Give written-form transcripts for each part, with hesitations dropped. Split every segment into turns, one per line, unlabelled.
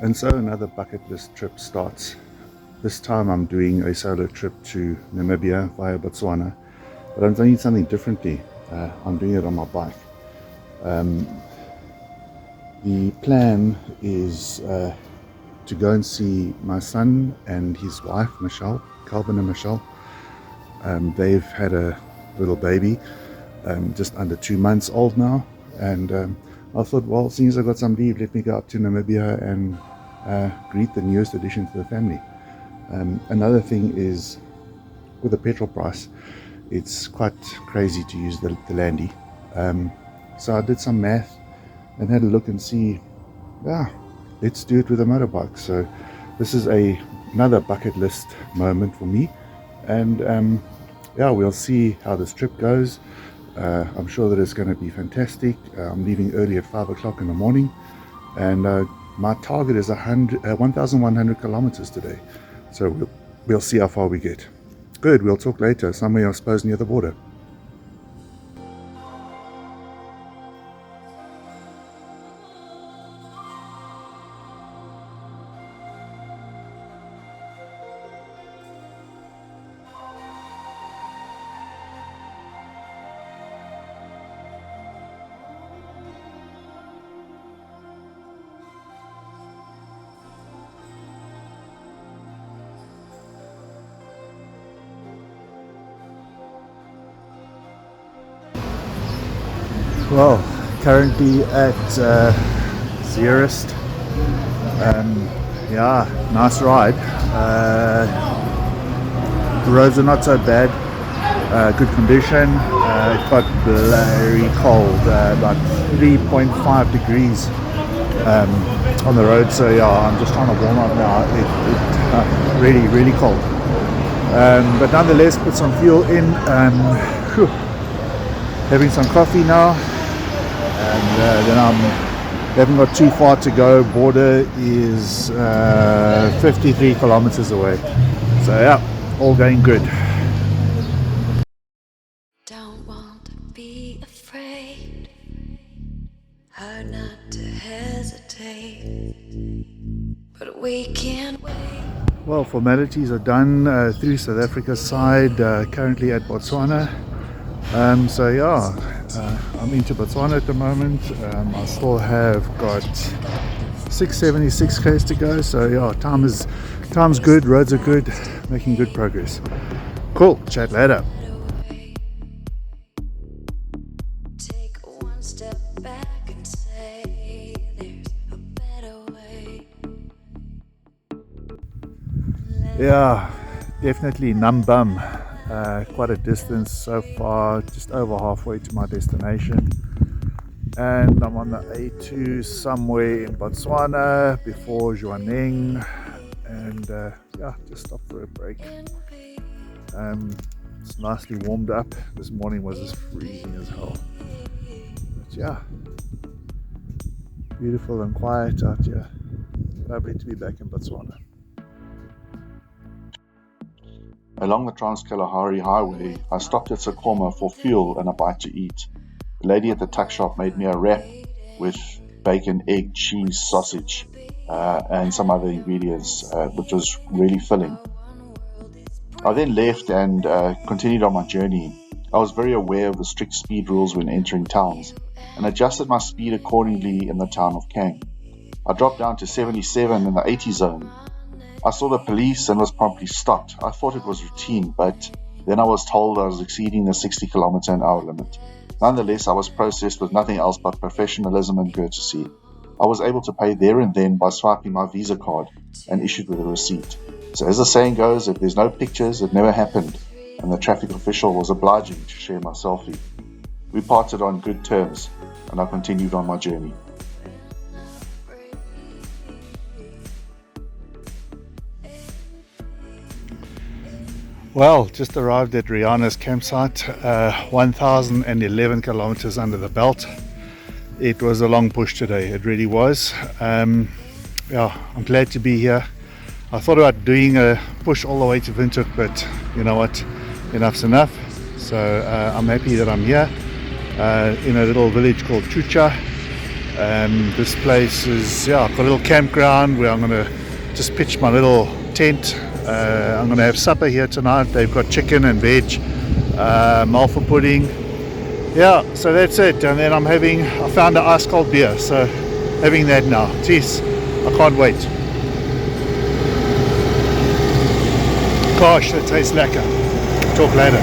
And so another bucket list trip starts. This time I'm doing a solo trip to Namibia via Botswana, but I'm doing something differently. I'm doing it on my bike. The plan is to go and see my son and his wife, Michelle, Calvin and Michelle. They've had a little baby, just under 2 months old now, and I thought, well, since I got some leave, let me go up to Namibia and greet the newest addition to the family. Another thing is, with the petrol price, it's quite crazy to use the Landy. So I did some math and had a look and see, yeah, let's do it with a motorbike. So this is another bucket list moment for me, and yeah, we'll see how this trip goes. I'm sure that it's going to be fantastic. I'm leaving early at 5 o'clock in the morning, and my target is 1,100 kilometers today. So we'll see how far we get. Good, we'll talk later, somewhere I suppose near the border. Well, currently at Zeerust. Yeah, nice ride. The roads are not so bad. Good condition. It got very cold, about 3.5 degrees on the road. So yeah, I'm just trying to warm up now. It really, really cold. But nonetheless, put some fuel in. Having some coffee now. And then haven't got too far to go. Border is 53 kilometers away. So yeah, all going good.
Don't want to be afraid, hard not to hesitate, but we can't wait.
Well, formalities are done through South Africa's side, currently at Botswana. So yeah, I'm into Botswana at the moment. I still have got 676 k's to go. So yeah, time's good, roads are good, making good progress. Cool, chat later.
Take one step back and say there's a better way.
Yeah, definitely Nambam. Quite a distance so far, just over halfway to my destination, and I'm on the A2 somewhere in Botswana before Ziplining, and yeah, just stop for a break. It's nicely warmed up. This morning was just freezing as hell, but yeah, beautiful and quiet out here. Lovely to be back in Botswana.
Along the Trans Kalahari highway, I stopped at Spitzkoppe for fuel and a bite to eat. The lady at the tuck shop made me a wrap with bacon, egg, cheese, sausage, and some other ingredients, which was really filling. I then left and continued on my journey. I was very aware of the strict speed rules when entering towns and adjusted my speed accordingly in the town of Kang. I dropped down to 77 in the 80 zone. I saw the police and was promptly stopped. I thought it was routine, but then I was told I was exceeding the 60 km/h limit. Nonetheless, I was processed with nothing else but professionalism and courtesy. I was able to pay there and then by swiping my Visa card and issued with a receipt. So as the saying goes, if there's no pictures, it never happened, and the traffic official was obliging to share my selfie. We parted on good terms, and I continued on my journey.
Well, just arrived at Rihanna's campsite, 1,011 kilometers under the belt. It was a long push today, it really was. Yeah, I'm glad to be here. I thought about doing a push all the way to Windhoek, but you know what, enough's enough. So I'm happy that I'm here in a little village called Tshootsha. This place is, yeah, I've got a little campground where I'm going to just pitch my little tent. I'm going to have supper here tonight. They've got chicken and veg, malva pudding. Yeah, so that's it. And then I found an ice cold beer, so having that now. Jeez, I can't wait. Gosh, that tastes lekker. Talk later.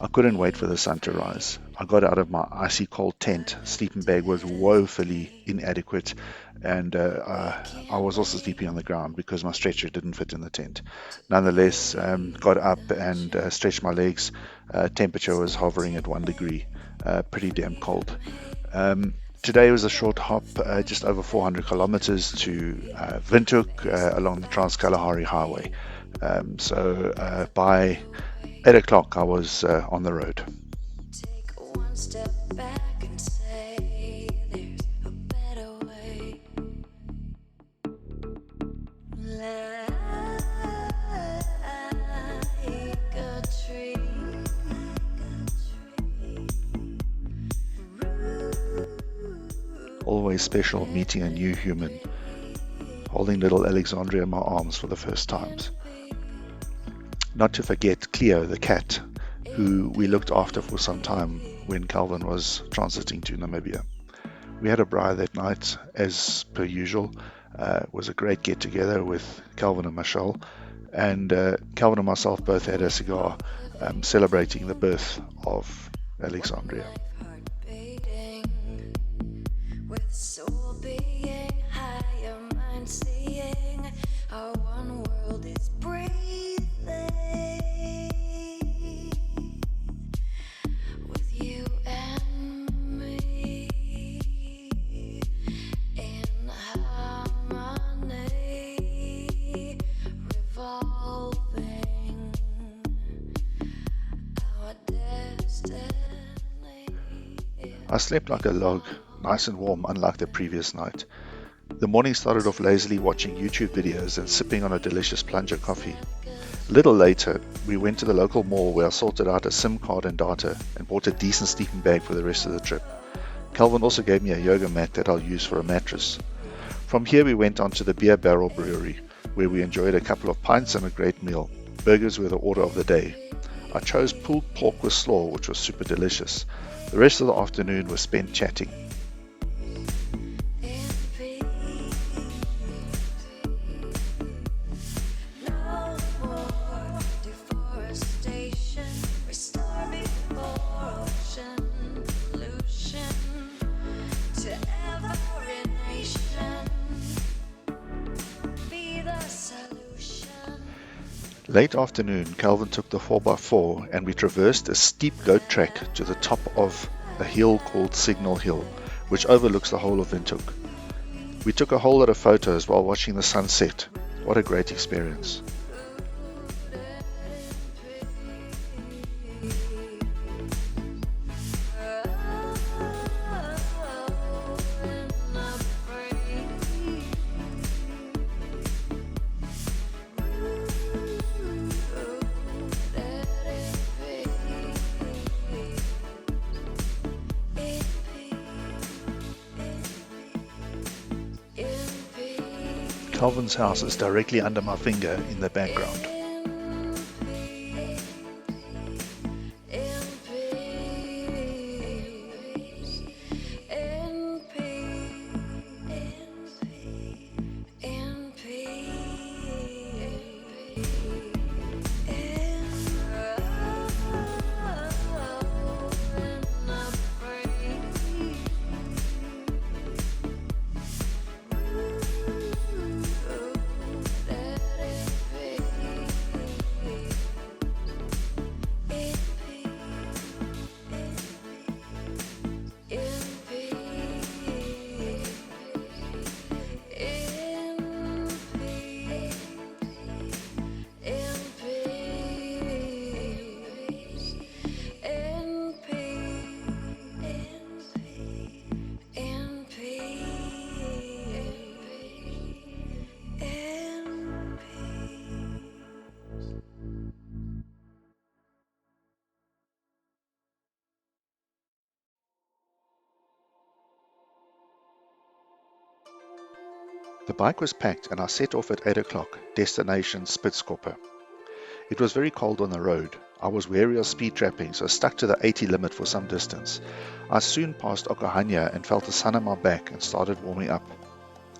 I couldn't wait for the sun to rise. I got out of my icy cold tent. Sleeping bag was woefully inadequate, and I was also sleeping on the ground because my stretcher didn't fit in the tent. Nonetheless, got up and stretched my legs. Temperature was hovering at 1 degree. Pretty damn cold. Today was a short hop, just over 400 kilometers to Windhoek along the Trans Kalahari highway. So by 8 o'clock I was on the road.
Take one step back and say there's a better way. Like a tree.
Always special meeting a new human, holding little Alexandria in my arms for the first times. Not to forget Cleo the cat, who we looked after for some time when Calvin was transiting to Namibia. We had a braai that night, as per usual. It was a great get-together with Calvin and Michelle, and Calvin and myself both had a cigar celebrating the birth of Alexandria.
With soul being higher, mind seeing, our one world is breathing. With you and me in harmony, revolving our destiny.
I slept like a log, nice and warm, unlike the previous night. The morning started off lazily watching YouTube videos and sipping on a delicious plunger coffee. A little later, we went to the local mall where I sorted out a SIM card and data and bought a decent sleeping bag for the rest of the trip. Calvin also gave me a yoga mat that I'll use for a mattress. From here we went on to the Beer Barrel Brewery, where we enjoyed a couple of pints and a great meal. Burgers were the order of the day. I chose pulled pork with slaw, which was super delicious. The rest of the afternoon was spent chatting. Late afternoon, Calvin took the 4x4 and we traversed a steep goat track to the top of a hill called Signal Hill, which overlooks the whole of Windhoek. We took a whole lot of photos while watching the sunset. What a great experience. Calvin's house is directly under my finger in the background.
The bike was packed and I set off at 8 o'clock, destination Spitzkoppe. It was very cold on the road. I was wary of speed trapping, so stuck to the 80 limit for some distance. I soon passed Okahanya and felt the sun on my back and started warming up.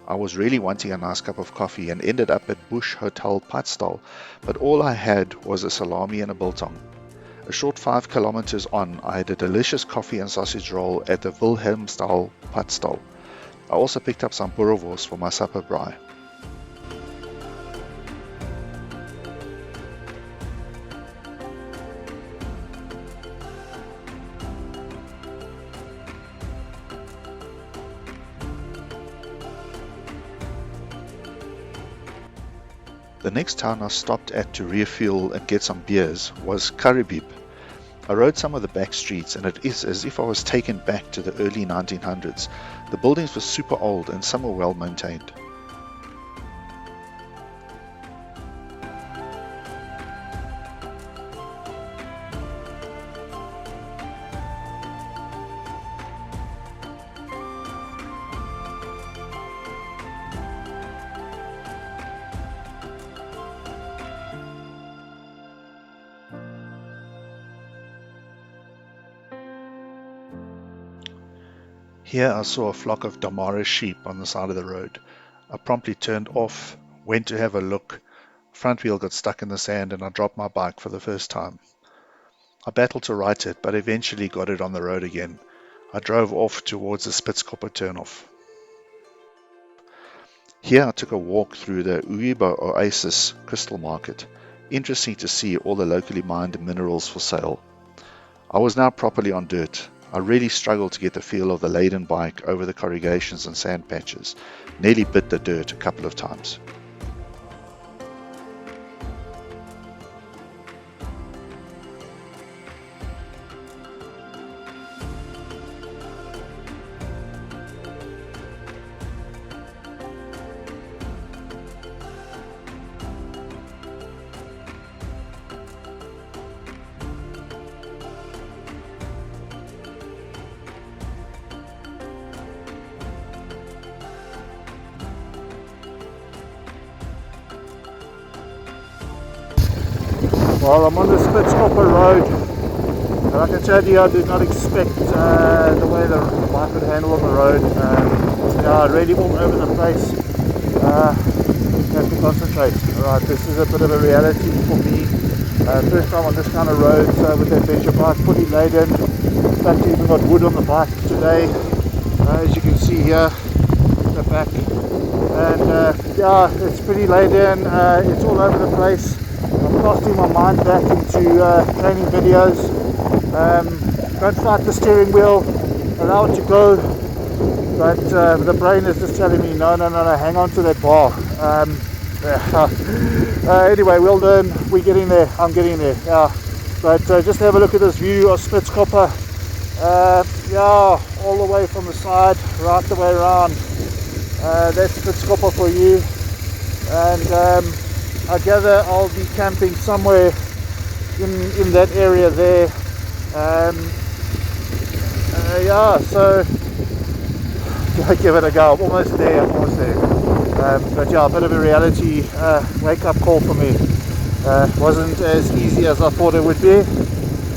I was really wanting a nice cup of coffee and ended up at Bush Hotel Padstal, but all I had was a salami and a biltong. A short 5 kilometers on, I had a delicious coffee and sausage roll at the Wilhelmsdal Padstal. I also picked up some boerewors for my supper braai. The next town I stopped at to refuel and get some beers was Karibib. I rode some of the back streets and it is as if I was taken back to the early 1900s. The buildings were super old and some were well maintained. Here I saw a flock of Damara sheep on the side of the road. I promptly turned off, went to have a look. Front wheel got stuck in the sand and I dropped my bike for the first time. I battled to right it, but eventually got it on the road again. I drove off towards the Spitzkoppe turnoff. Here I took a walk through the Ugab Oasis Crystal Market. Interesting to see all the locally mined minerals for sale. I was now properly on dirt. I really struggled to get the feel of the laden bike over the corrugations and sand patches. Nearly bit the dirt a couple of times.
Well, I'm on the Spitzkoppe road, and I can tell you I did not expect the way the bike would handle on the road. Yeah, really all over the place. You have to concentrate. Alright, this is a bit of a reality for me. First time on this kind of road with the adventure bike, fully laden. In fact, even got wood on the bike today, as you can see here at the back. And yeah, it's pretty laden. It's all over the place. I'm casting my mind back into training videos. Don't fight the steering wheel, allow it to go, but the brain is just telling me no, hang on to that bar. Anyway, we'll learn. We're getting there. I'm getting there. Yeah, but just have a look at this view of Spitzkoppe. Yeah, all the way from the side, right the way around. That's Spitzkoppe for you. And I gather I'll be camping somewhere in that area there. Yeah, so give it a go. I'm almost there. But yeah, a bit of a reality wake up call for me. Wasn't as easy as I thought it would be,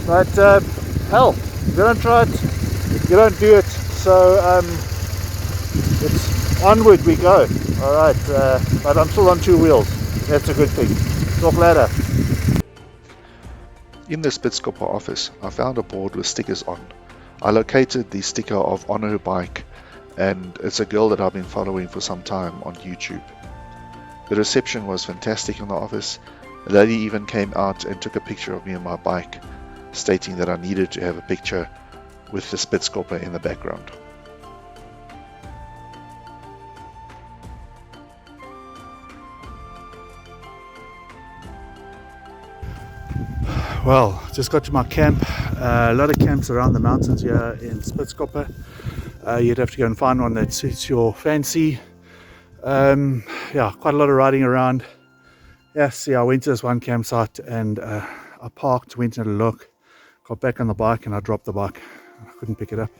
but hell, you don't try it, you don't do it. So it's onward we go. All right, but I'm still on two wheels. That's a good thing. Talk later.
In the Spitzkoppe office, I found a board with stickers on. I located the sticker of On Her Bike, and it's a girl that I've been following for some time on YouTube. The reception was fantastic in the office. A lady even came out and took a picture of me on my bike, stating that I needed to have a picture with the Spitzkoppe in the background.
Well, just got to my camp. A lot of camps around the mountains here in Spitzkoppe. You'd have to go and find one that suits your fancy. Yeah, quite a lot of riding around. Yes, yeah, I went to this one campsite and I parked, went and had a look, got back on the bike and I dropped the bike. I couldn't pick it up.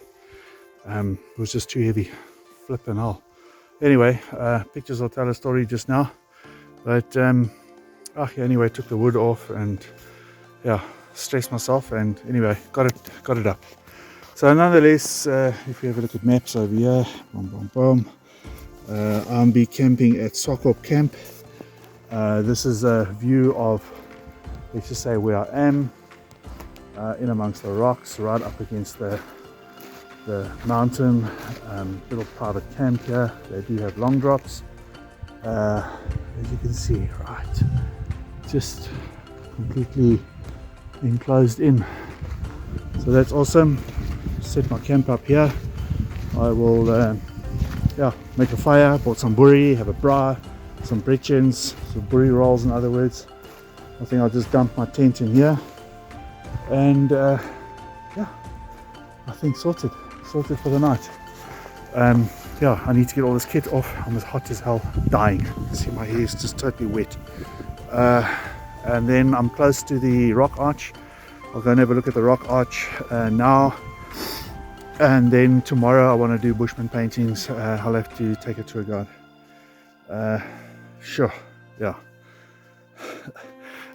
It was just too heavy. Flipping hell.
Anyway, pictures will tell a story just now. But anyway, took the wood off and yeah, stressed myself, and anyway, got it up. So nonetheless, if you have a look at maps over here, I'll be camping at Spitzberg camp. This is a view of, let's just say, where I am, in amongst the rocks, right up against the mountain. Little private camp here. They do have long drops, as you can see, right, just completely enclosed in. So that's awesome. Set my camp up here. I will make a fire. Bought some buri, have a bra, some britchins, some buri rolls in other words. I think I'll just dump my tent in here, and I think sorted for the night. I need to get all this kit off. I'm as hot as hell, dying. You can see my hair is just totally wet. And then I'm close to the rock arch. I'll go and have a look at the rock arch now. And then tomorrow I want to do Bushman paintings. I'll have to take a tour guide. Sure, yeah.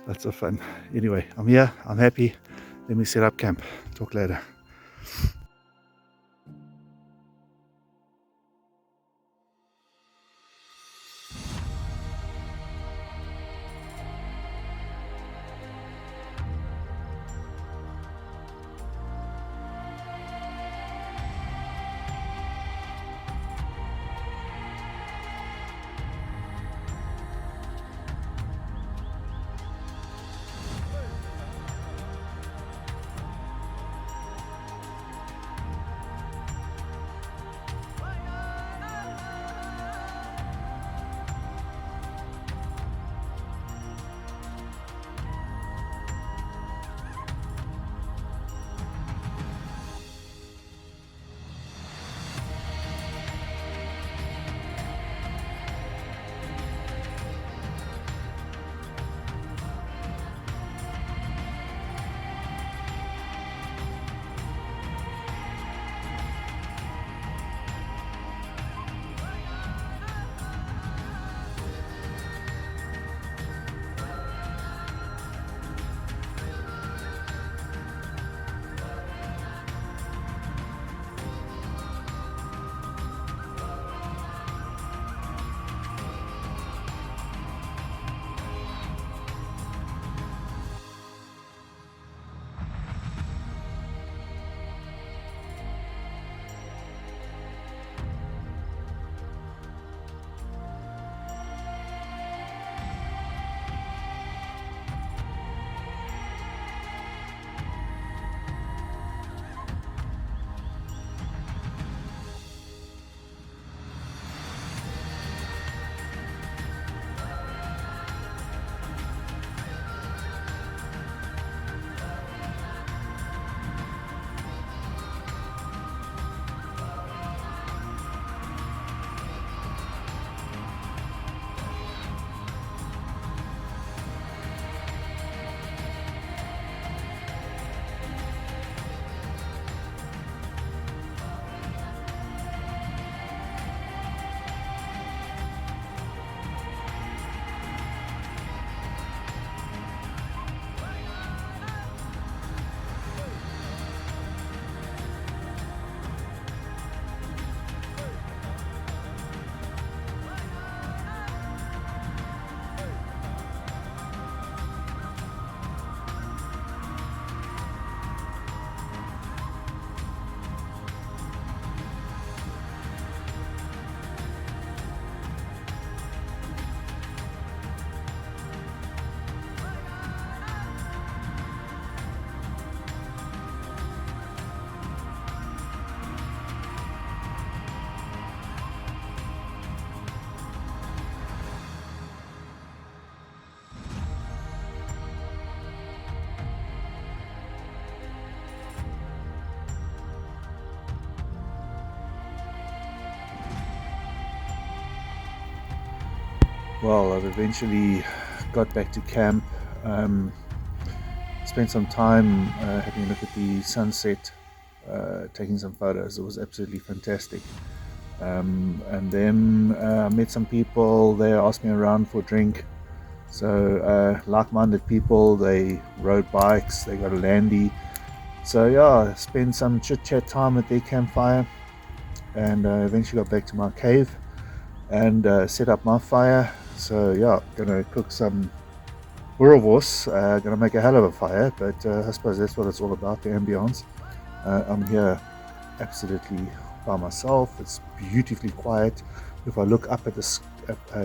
Lots of fun. Anyway, I'm here, I'm happy. Let me set up camp. Talk later. Well, I've eventually got back to camp. Spent some time having a look at the sunset, taking some photos. It was absolutely fantastic.
And then I met some people. They asked me around for a drink. So like-minded people. They rode bikes. They got a landy. So yeah, spent some chit-chat time at their campfire, and eventually got back to my cave and set up my fire. So yeah, gonna cook some boerewors. Gonna make a hell of a fire, but I suppose that's what it's all about, the ambience. I'm here absolutely by myself. It's beautifully quiet. If I look up at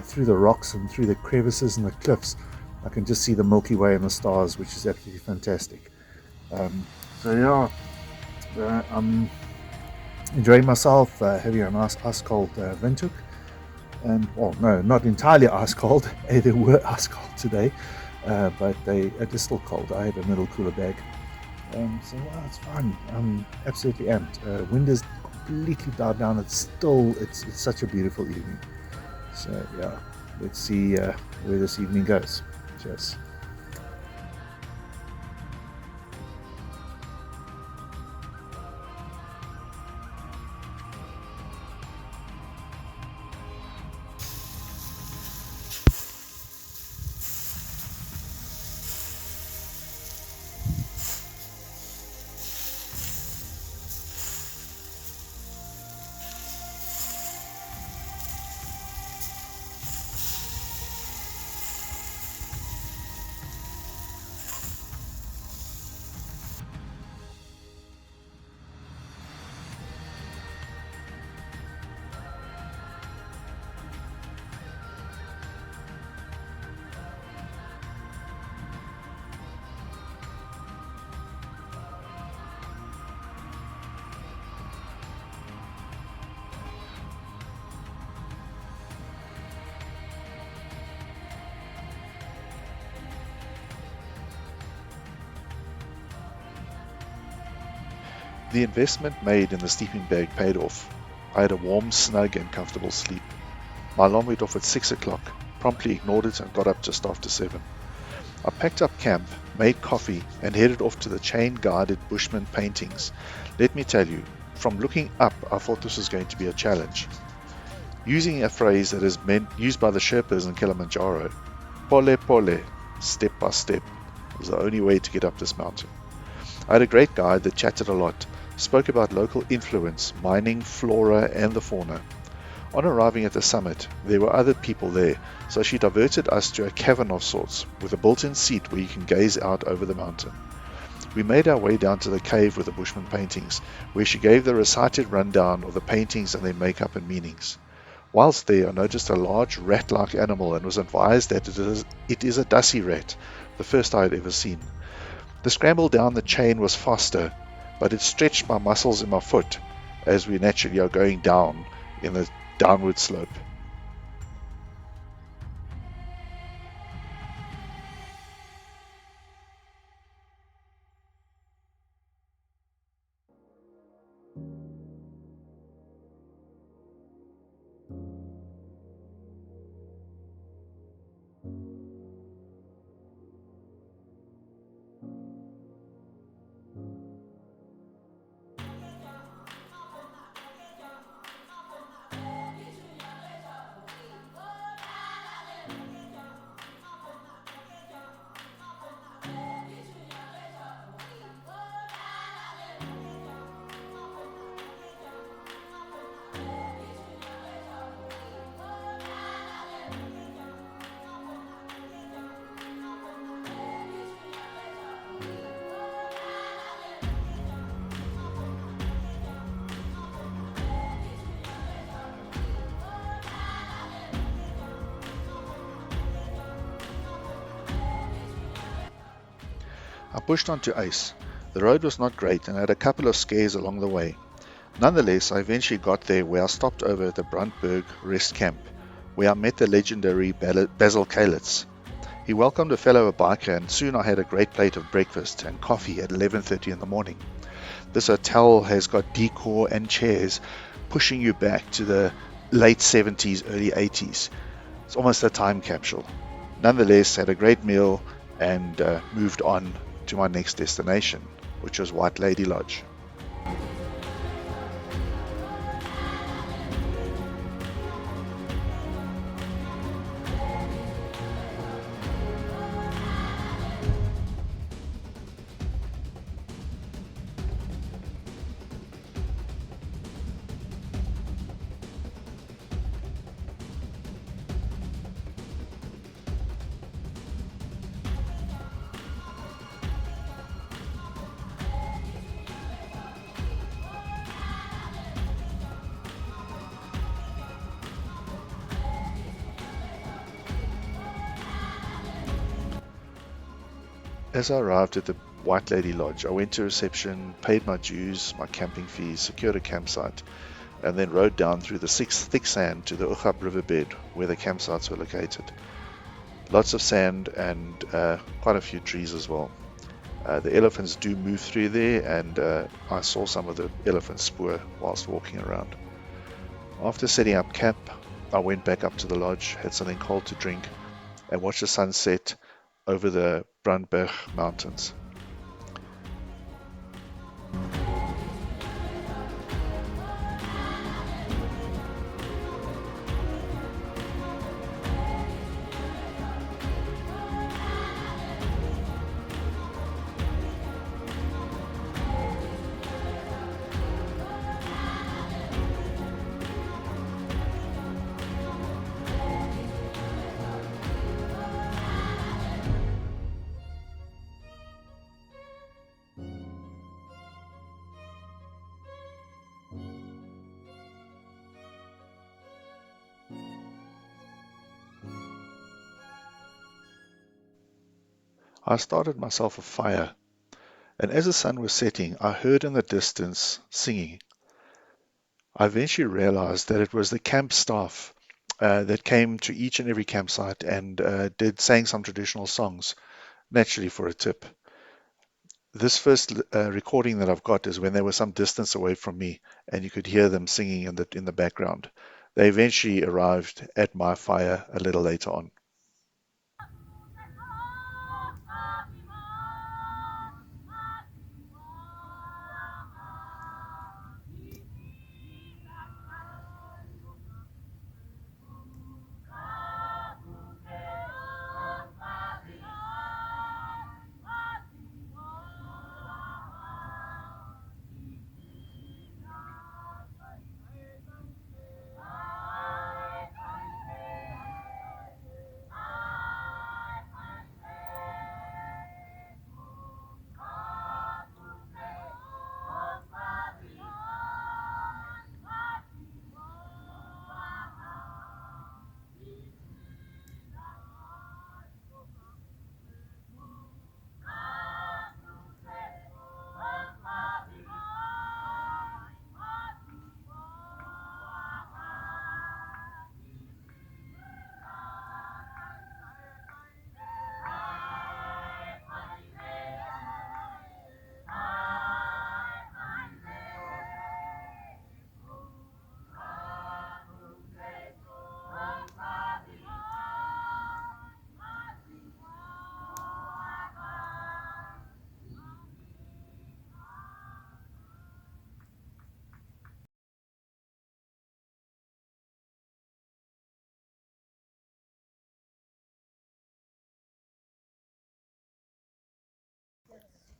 through the rocks and through the crevices and the cliffs, I can just see the Milky Way and the stars, which is absolutely fantastic. So yeah, I'm enjoying myself, having a nice ice cold Windhoek. And well, no, not entirely ice cold. They were ice cold today, but it is still cold. I had a little cooler bag. So yeah, it's fun. I'm absolutely amped. Wind has completely died down. It's such a beautiful evening. So yeah, let's see where this evening goes. Cheers.
The investment made in the sleeping bag paid off. I had a warm, snug and comfortable sleep. My alarm went off at 6 o'clock, promptly ignored it and got up just after 7. I packed up camp, made coffee and headed off to the chain-guided Bushman paintings. Let me tell you, from looking up I thought this was going to be a challenge. Using a phrase that is used by the Sherpas in Kilimanjaro, pole pole, step by step, was the only way to get up this mountain. I had a great guide that chatted a lot, spoke about local influence, mining, flora and the fauna. On arriving at the summit, there were other people there, so she diverted us to a cavern of sorts, with a built-in seat where you can gaze out over the mountain. We made our way down to the cave with the Bushman paintings, where she gave the recited rundown of the paintings and their makeup and meanings. Whilst there, I noticed a large rat-like animal and was advised that it is a dusty rat, the first I had ever seen. The scramble down the chain was faster, but it stretched my muscles in my foot, as we naturally are going down in the downward slope. I pushed on to ice. The road was not great and I had a couple of scares along the way. Nonetheless, I eventually got there, where I stopped over at the Brandberg rest camp, where I met the legendary Basil Kalitz. He welcomed a fellow biker and soon I had a great plate of breakfast and coffee at 11:30 in the morning. This hotel has got decor and chairs pushing you back to the late 70s, early 80s. It's almost a time capsule. Nonetheless, had a great meal and moved on to my next destination, which was White Lady Lodge. As I arrived at the White Lady Lodge, I went to reception, paid my dues, my camping fees, secured a campsite, and then rode down through the thick sand to the Ugab riverbed where the campsites were located. Lots of sand and quite a few trees as well. The elephants do move through there, and I saw some of the elephant spoor whilst walking around. After setting up camp, I went back up to the lodge, had something cold to drink, and watched the sunset over the Brandberg mountains. I started myself a fire, and as the sun was setting, I heard in the distance singing. I eventually realized that it was the camp staff that came to each and every campsite and sang some traditional songs, naturally for a tip. This first recording that I've got is when they were some distance away from me, and you could hear them singing in the background. They eventually arrived at my fire a little later on.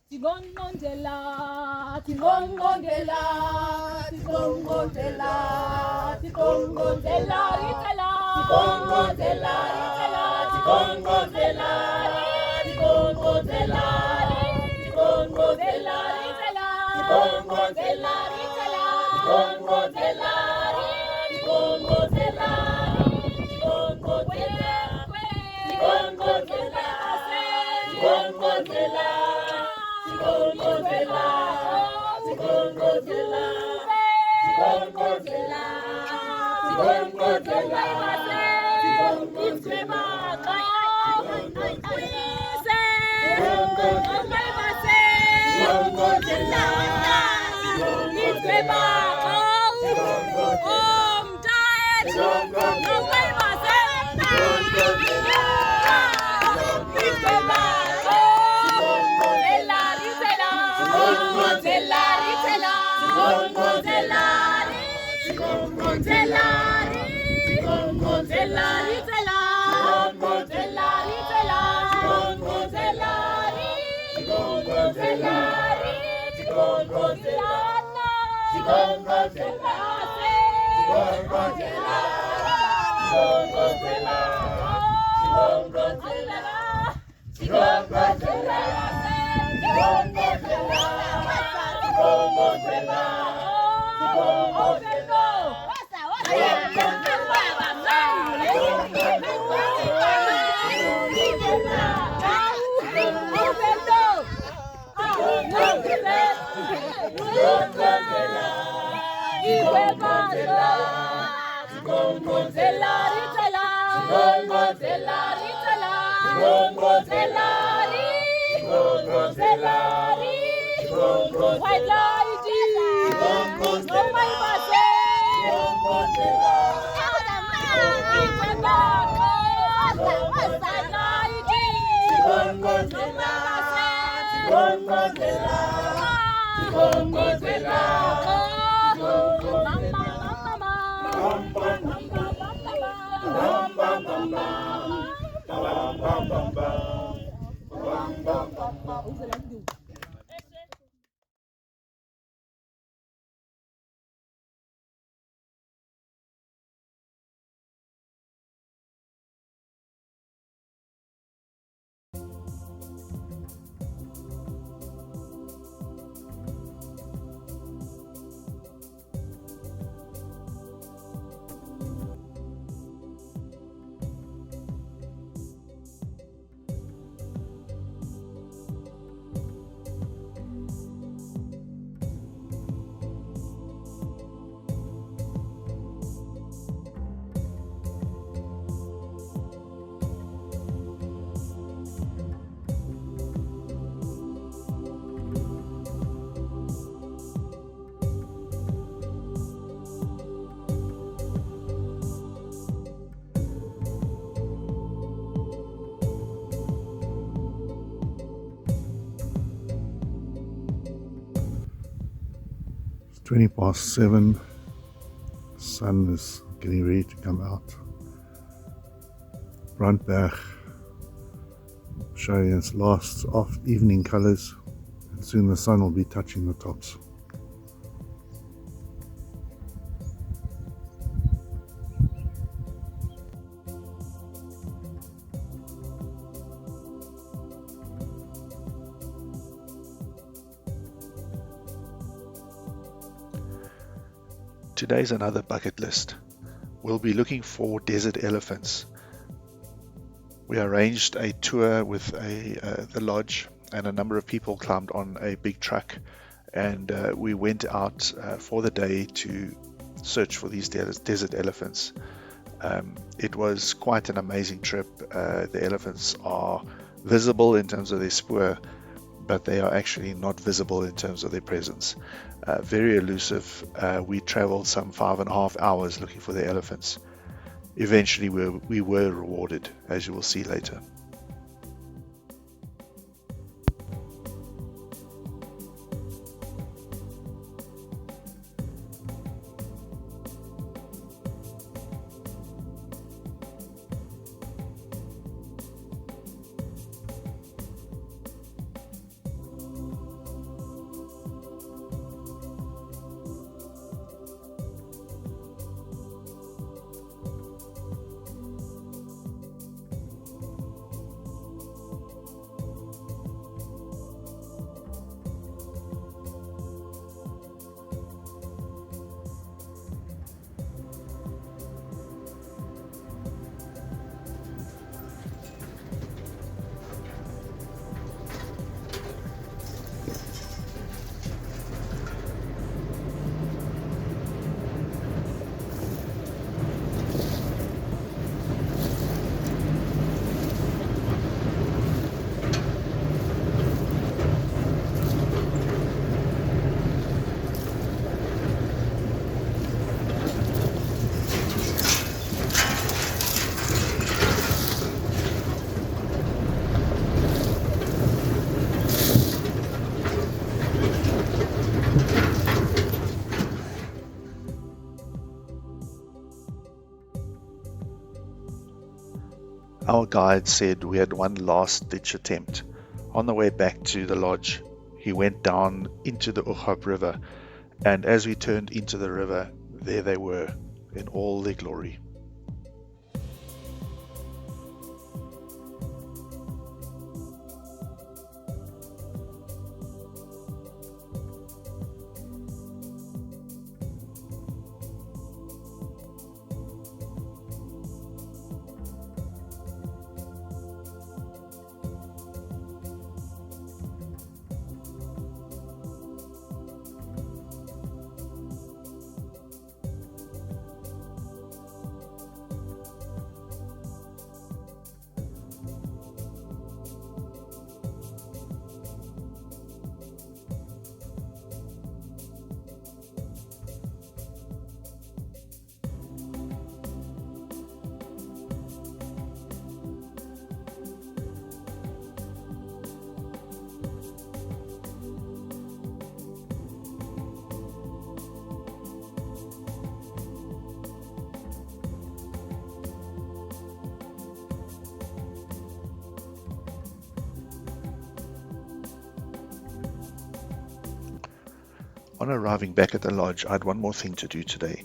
Tigongondela, tigongondela, tigongondela, tigongondela, ritela, tigongondela, ritela, tigongondela, tigongondela, tigongondela, ritela, tigongondela, ritela, tigongondela, tigongondela, tigongondela, tigongondela, tigongondela. Tigongondela, tigongondela, tigongondela, tigongondela, White
It's 7:20. The sun is getting ready to come out. Brandberg showing its last evening colours, and soon the sun will be touching the tops.
Today's another bucket list. We'll be looking for desert elephants. We arranged a tour with the lodge, and a number of people climbed on a big truck, and we went out for the day to search for these desert elephants. It was quite an amazing trip. The elephants are visible in terms of their spoor, but they are actually not visible in terms of their presence. Very elusive. We traveled some 5.5 hours looking for the elephants. Eventually we were rewarded, as you will see later. Our guide said we had one last ditch attempt. On the way back to the lodge, he went down into the Ugab river, and as we turned into the river, there they were in all their glory. On arriving back at the lodge, I had one more thing to do today.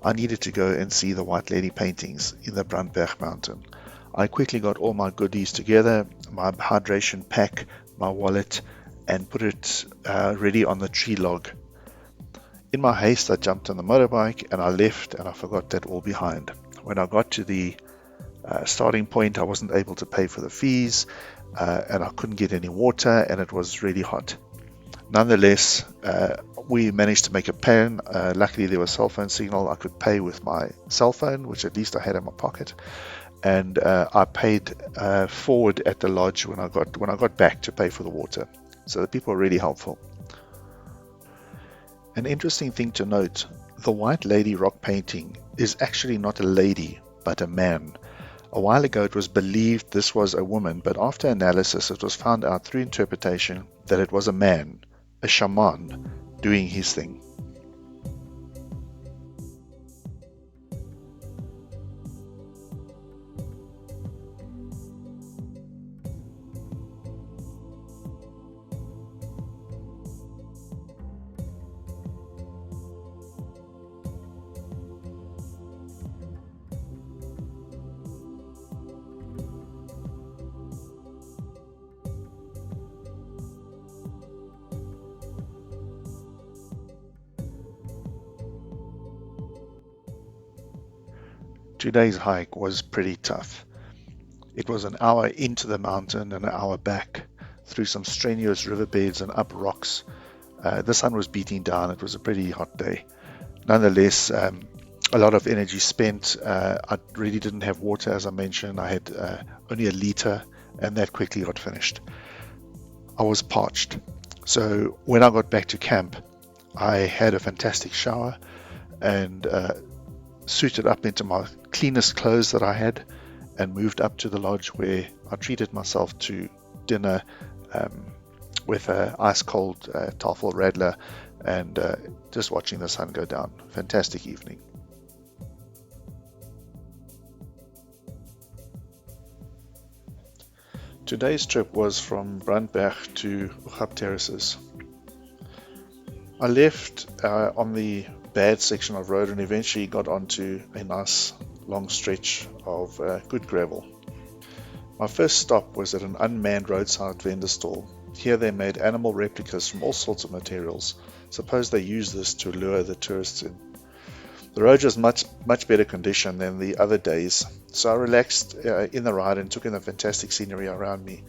I needed to go and see the White Lady paintings in the Brandberg mountain. I quickly got all my goodies together, my hydration pack, my wallet, and put it ready on the tree log. In my haste, I jumped on the motorbike and I left, and I forgot that all behind. When I got to the starting point, I wasn't able to pay for the fees, and I couldn't get any water, and it was really hot. Nonetheless, we managed to make a plan. Luckily, there was cell phone signal. I could pay with my cell phone, which at least I had in my pocket, and I paid forward at the lodge when I got back to pay for the water. So the people were really helpful. An interesting thing to note: the White Lady rock painting is actually not a lady, but a man. A while ago it was believed this was a woman, but after analysis it was found out through interpretation that it was a man, a shaman, doing his thing. Today's hike was pretty tough. It was an hour into the mountain and an hour back, through some strenuous riverbeds and up rocks. The sun was beating down. It was a pretty hot day. Nonetheless, a lot of energy spent. I really didn't have water, as I mentioned. I had only a litre, and that quickly got finished. I was parched. So when I got back to camp, I had a fantastic shower and suited up into my cleanest clothes that I had, and moved up to the lodge, where I treated myself to dinner with a ice cold tafel radler and just watching the sun go down. Fantastic evening. Today's trip was from Brandberg to Ugab terraces. I left on the bad section of road and eventually got onto a nice long stretch of good gravel. My first stop was at an unmanned roadside vendor stall. Here they made animal replicas from all sorts of materials. Suppose they used this to lure the tourists in. The road was much better condition than the other days, so I relaxed in the ride and took in the fantastic scenery around me.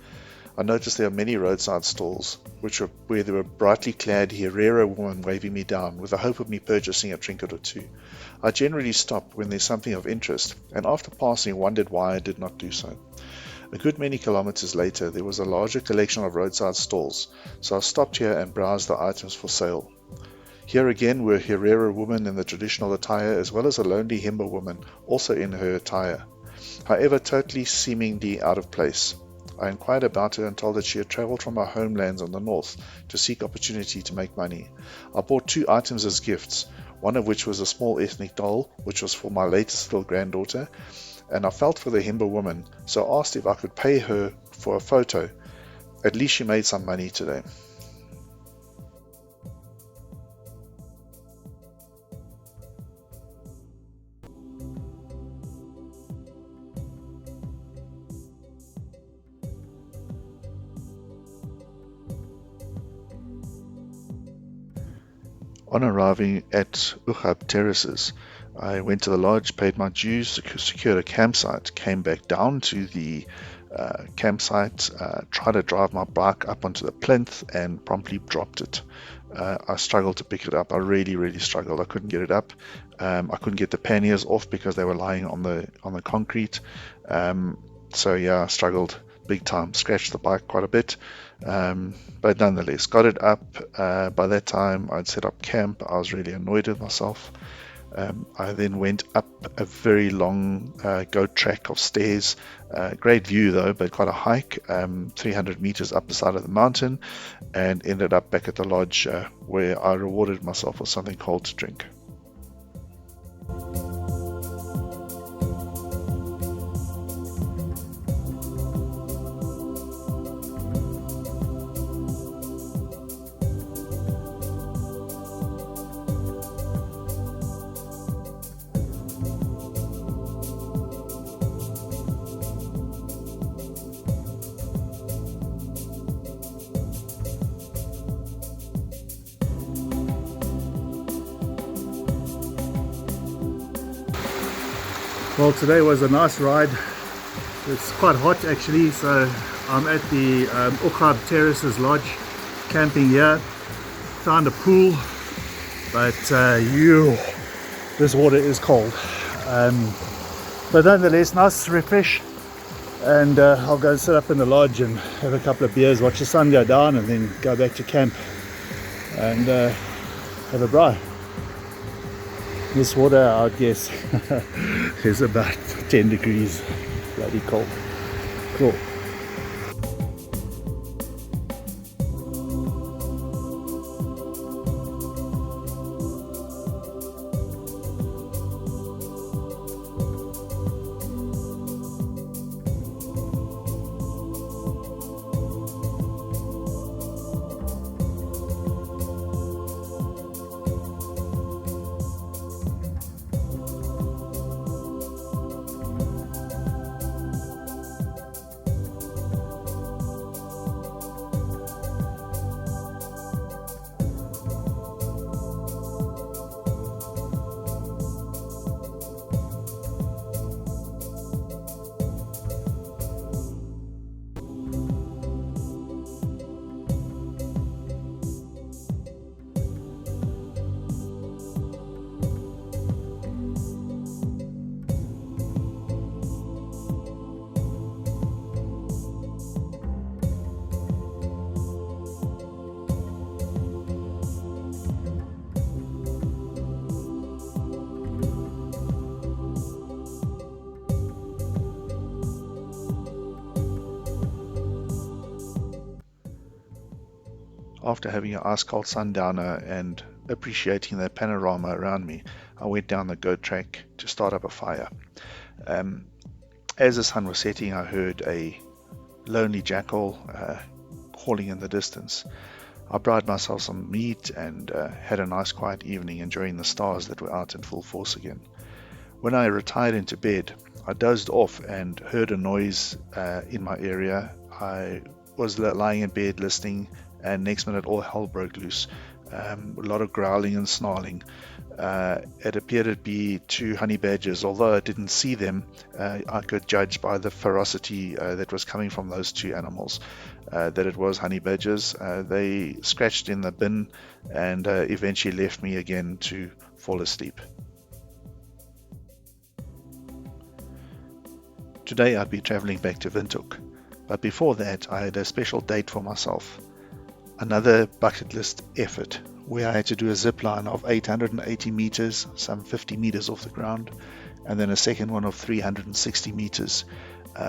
I noticed there were many roadside stalls, where there were brightly clad Herero women waving me down, with the hope of me purchasing a trinket or two. I generally stop when there's something of interest, and after passing wondered why I did not do so. A good many kilometers later, there was a larger collection of roadside stalls, so I stopped here and browsed the items for sale. Here again were Herero women in the traditional attire, as well as a lonely Himba woman, also in her attire, however totally seemingly out of place. I inquired about her and told that she had travelled from her homelands on the north to seek opportunity to make money. I bought 2 items as gifts, one of which was a small ethnic doll, which was for my latest little granddaughter, and I felt for the Himba woman, so asked if I could pay her for a photo. At least she made some money today. On arriving at Ugab terraces, I went to the lodge, paid my dues, secured a campsite, came back down to the campsite, tried to drive my bike up onto the plinth and promptly dropped it. I struggled to pick it up. I really struggled. I couldn't get it up. I couldn't get the panniers off because they were lying on the concrete. So yeah, I struggled big time. Scratched the bike quite a bit. But nonetheless, got it up. By that time, I'd set up camp. I was really annoyed with myself. I then went up a very long goat track of stairs. Great view though, but quite a hike, 300 meters up the side of the mountain, and ended up back at the lodge where I rewarded myself with something cold to drink.
Well, today was a nice ride. It's quite hot actually, so I'm at the Ugab Terraces Lodge, camping here. Found a pool, but this water is cold. But nonetheless, nice refresh. And I'll go sit up in the lodge and have a couple of beers, watch the sun go down, and then go back to camp and have a braai. This water, I would guess, is about 10 degrees. Bloody cold. Cool.
After having an ice-cold sundowner and appreciating the panorama around me, I went down the goat track to start up a fire. As the sun was setting, I heard a lonely jackal calling in the distance. I brewed myself some meat and had a nice quiet evening enjoying the stars that were out in full force again. When I retired into bed, I dozed off and heard a noise in my area. I was lying in bed listening, and next minute all hell broke loose. A lot of growling and snarling. It appeared to be two honey badgers. Although I didn't see them, I could judge by the ferocity that was coming from those two animals that it was honey badgers. They scratched in the bin and eventually left me again to fall asleep. Today I'd be travelling back to Windhoek, but before that I had a special date for myself. Another bucket list effort where I had to do a zip line of 880 meters, some 50 meters off the ground, and then a second one of 360 meters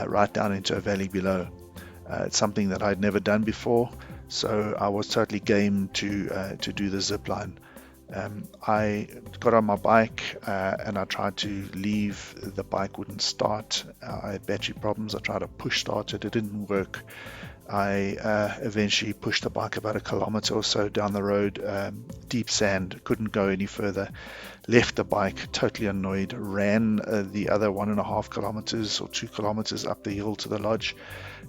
right down into a valley below. It's something that I'd never done before, so I was totally game to do the zip line. I got on my bike and I tried to leave. The bike wouldn't start. I had battery problems. I tried to push start it. It didn't work. I eventually pushed the bike about 1 kilometer or so down the road, deep sand, couldn't go any further, left the bike totally annoyed, ran the other 1.5 kilometers or 2 kilometers up the hill to the lodge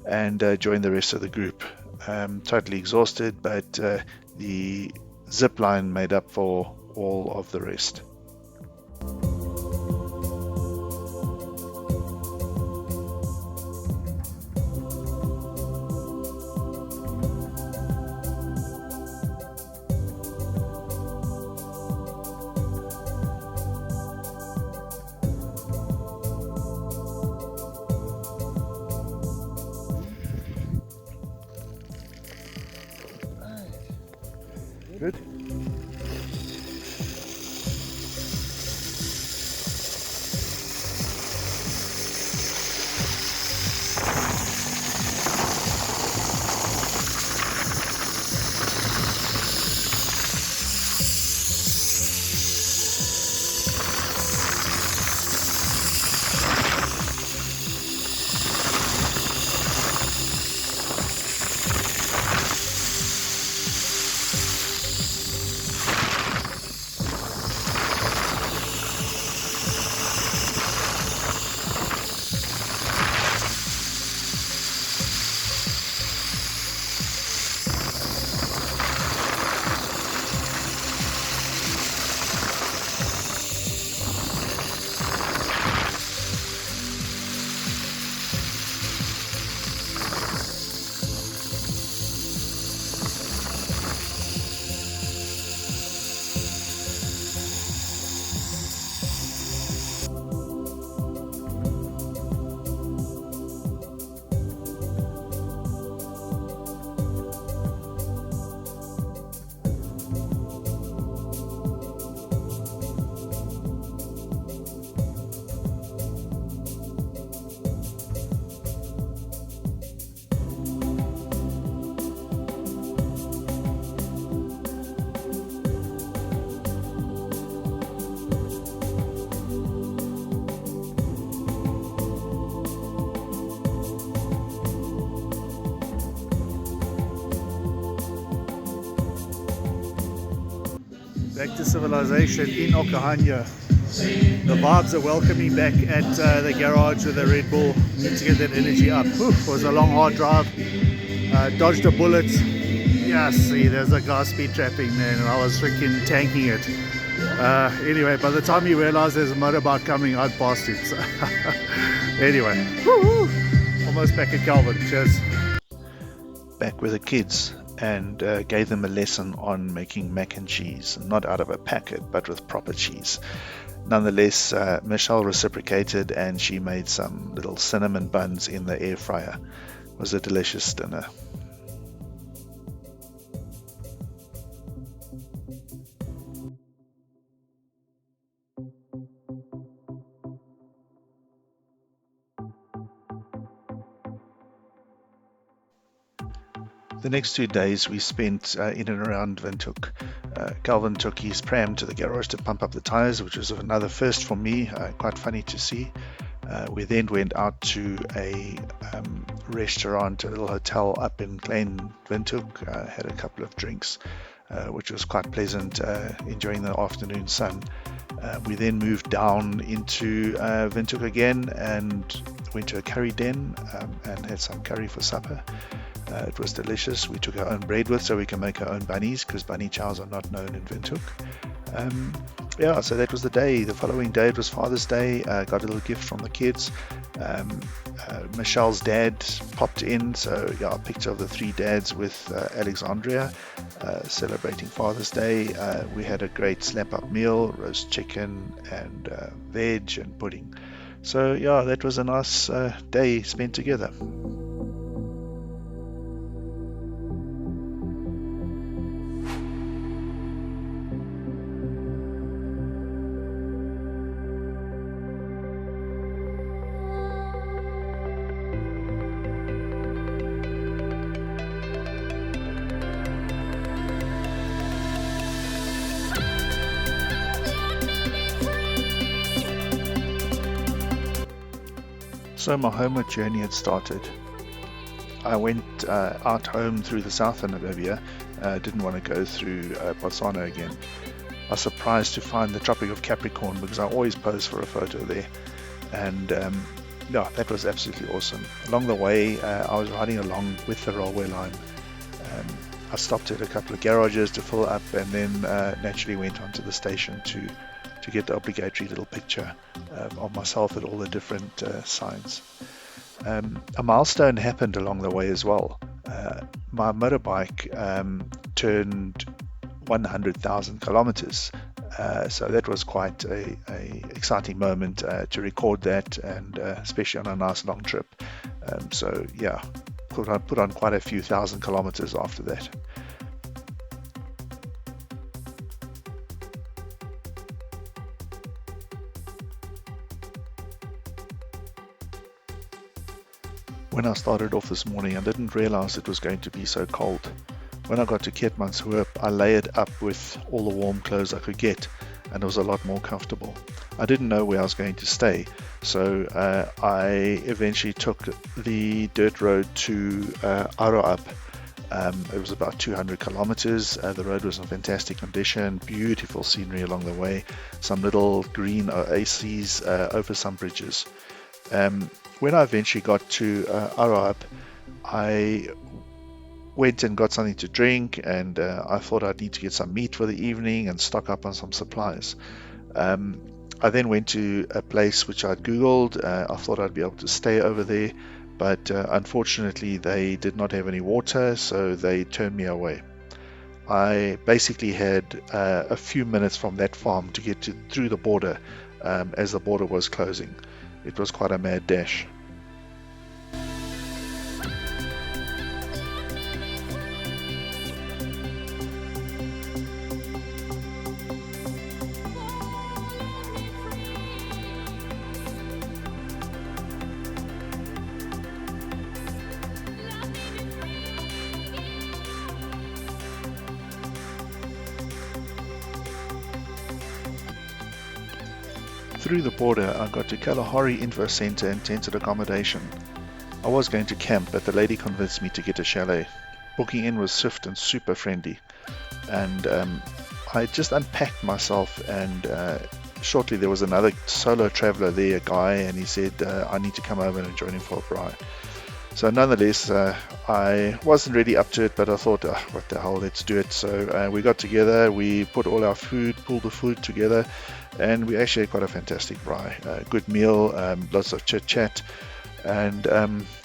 and joined the rest of the group. Totally exhausted, but the zip line made up for all of the rest.
Good. Back to civilization in Okahanya. The vibes are welcoming back at the garage with the Red Bull. Need to get that energy up. It was a long hard drive. Dodged a bullet. Yeah, see, there's a guy speed trapping, man, and I was freaking tanking it. Anyway, by the time he realized there's a motorbike coming, I'd passed him. So anyway, almost back at Calvin. Cheers.
Back with the kids, and gave them a lesson on making mac and cheese, not out of a packet, but with proper cheese. Nonetheless, Michelle reciprocated, and she made some little cinnamon buns in the air fryer. It was a delicious dinner. The next 2 days we spent in and around Windhoek. Calvin took his pram to the garage to pump up the tires, which was another first for me, quite funny to see. We then went out to a restaurant, a little hotel up in Klein Windhoek, had a couple of drinks, which was quite pleasant, enjoying the afternoon sun. We then moved down into Windhoek again and went to a curry den and had some curry for supper. It was delicious. We took our own bread with so we can make our own bunnies, because bunny chows are not known in Windhoek. Yeah, so that was the day. The following day it was Father's Day. Got a little gift from the kids. Michelle's dad popped in, so yeah, a picture of the 3 dads with Alexandria celebrating Father's Day. We had a great slap-up meal, roast chicken and veg and pudding. So yeah, that was a nice day spent together. So my homeward journey had started. I went out home through the south of Namibia, didn't want to go through Botswana again. I was surprised to find the Tropic of Capricorn, because I always pose for a photo there, and yeah, that was absolutely awesome. Along the way I was riding along with the railway line. I stopped at a couple of garages to fill up, and then naturally went on to the station to get the obligatory little picture of myself at all the different signs. A milestone happened along the way as well. My motorbike turned 100,000 kilometers, so that was quite a exciting moment to record that, and especially on a nice long trip. So yeah, put on quite a few thousand kilometers after that. When I started off this morning, I didn't realize it was going to be so cold. When I got to Keetmanshoop, I layered up with all the warm clothes I could get, and it was a lot more comfortable. I didn't know where I was going to stay, so I eventually took the dirt road to Ugab. It was about 200 kilometers. The road was in fantastic condition, beautiful scenery along the way, some little green oases over some bridges. When I eventually got to Ugab, I went and got something to drink, and I thought I'd need to get some meat for the evening and stock up on some supplies. I then went to a place which I'd googled. I thought I'd be able to stay over there, but unfortunately they did not have any water, so they turned me away. I basically had a few minutes from that farm to get through the border as the border was closing. It was quite a mad dash. Through the border, I got to Kalahari Info Centre and tented accommodation. I was going to camp, but the lady convinced me to get a chalet. Booking in was swift and super friendly, and I just unpacked myself, and shortly there was another solo traveler there, a guy, and he said I need to come over and join him for a braai. So nonetheless, I wasn't really up to it, but I thought, what the hell, let's do it. So we got together, we put all our food, pulled the food together, and we actually got a fantastic braai. Good meal, lots of chit chat, and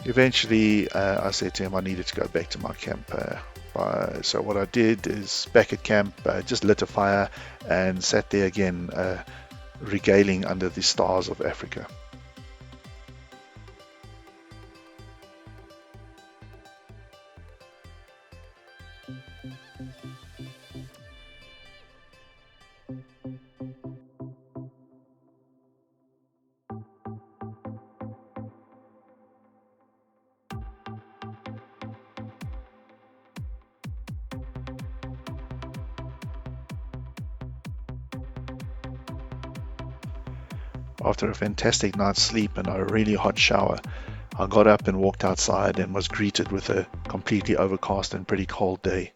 eventually I said to him I needed to go back to my camp. So what I did is, back at camp, just lit a fire and sat there again, regaling under the stars of Africa. After a fantastic night's sleep and a really hot shower, I got up and walked outside and was greeted with a completely overcast and pretty cold day.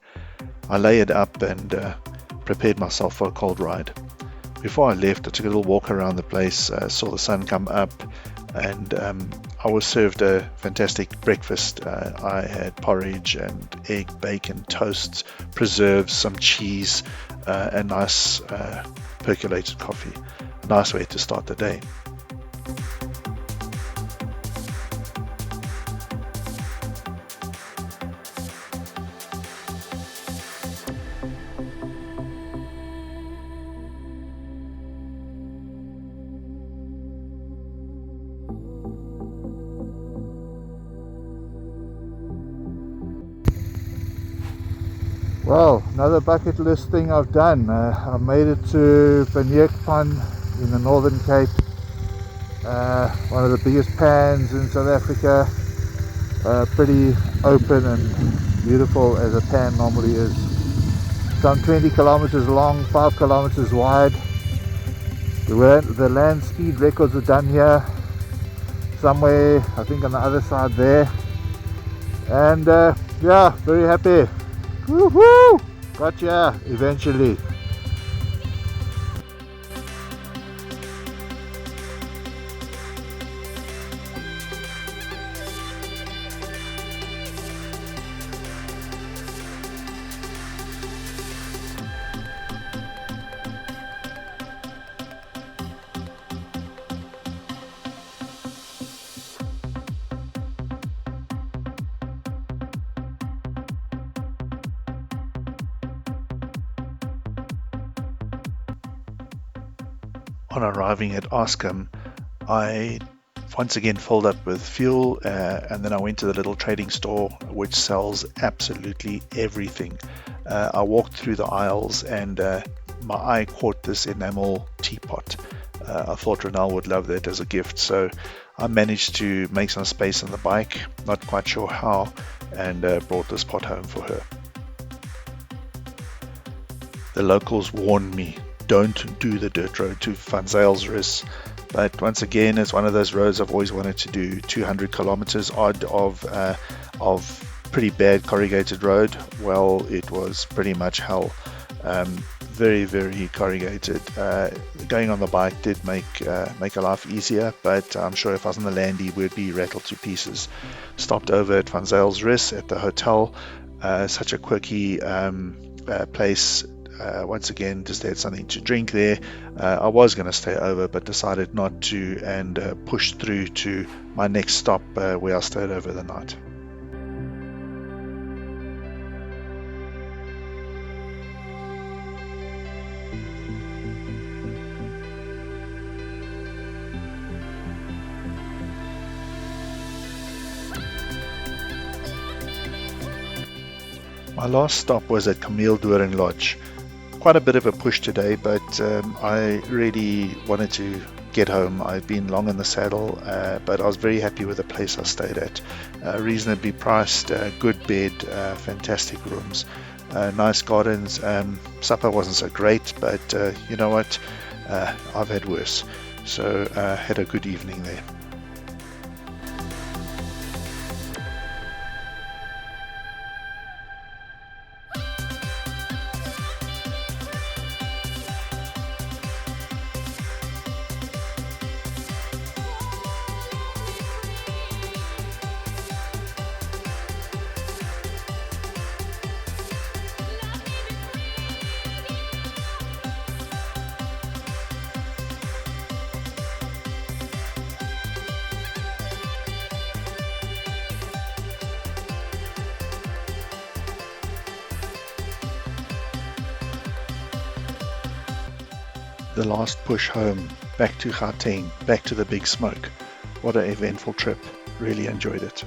I layered up and prepared myself for a cold ride. Before I left, I took a little walk around the place, saw the sun come up, and I was served a fantastic breakfast. I had porridge and egg, bacon, toasts, preserves, some cheese, and nice percolated coffee. Nice way to start the day.
Well, another bucket list thing I've done. I made it to Vanzylsrus in the Northern Cape, one of the biggest pans in South Africa, pretty open and beautiful as a pan normally is. Some 20 kilometers long, 5 kilometers wide. The land speed records are done here, somewhere I think on the other side there, and yeah, very happy. Woohoo! Gotcha eventually.
On arriving at Askham, I once again filled up with fuel, and then I went to the little trading store which sells absolutely everything. I walked through the aisles and my eye caught this enamel teapot. I thought Renal would love that as a gift, so I managed to make some space on the bike, not quite sure how, and brought this pot home for her. The locals warned me, don't do the dirt road to Vanzylsrus, but once again, it's one of those roads I've always wanted to do. 200 kilometers odd of pretty bad corrugated road. Well, it was pretty much hell. Very, very corrugated. Going on the bike did make a life easier, but I'm sure if I was on the landy, we'd be rattled to pieces. Stopped over at Vanzylsrus at the hotel. Such a quirky place. Once again, just had something to drink there. I was going to stay over, but decided not to, and pushed through to my next stop, where I stayed over the night. My last stop was at Kameeldoring Lodge. Quite a bit of a push today, but I really wanted to get home. I've been long in the saddle, but I was very happy with the place I stayed at. Reasonably priced, good bed, fantastic rooms, nice gardens. Supper wasn't so great, but you know what, I've had worse, so had a good evening there. The last push home, back to Gauteng, back to the big smoke. What an eventful trip. Really enjoyed it.